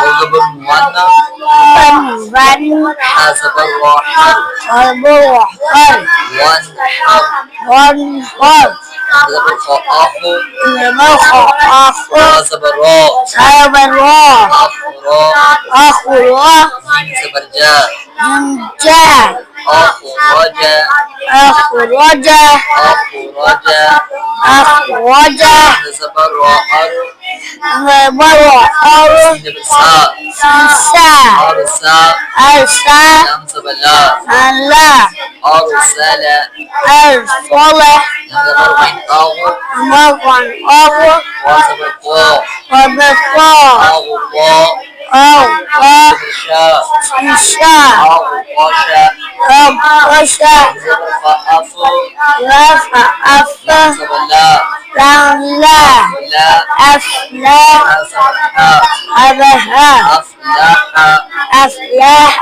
وزبر مؤنث من حسب الراحل البحر وانحر والنهر زبر خاء المخ حسب الراء سبب الراء أخراء أخرى زبر جاء جاء أخرج أخرج أخرج أخرج زبر راء مرأة زبر ساء ساء أرسى أرسى زبر لا لا أرسل أرسل زبر غين أغ مرة أخرى وزبر قاء وبقاء أغطى أو زبر شاء إشاء أغطش أبقش زبر فأف رفع أف زبر لا لا لا أفلاح أصبح أبها أفلح أفلاح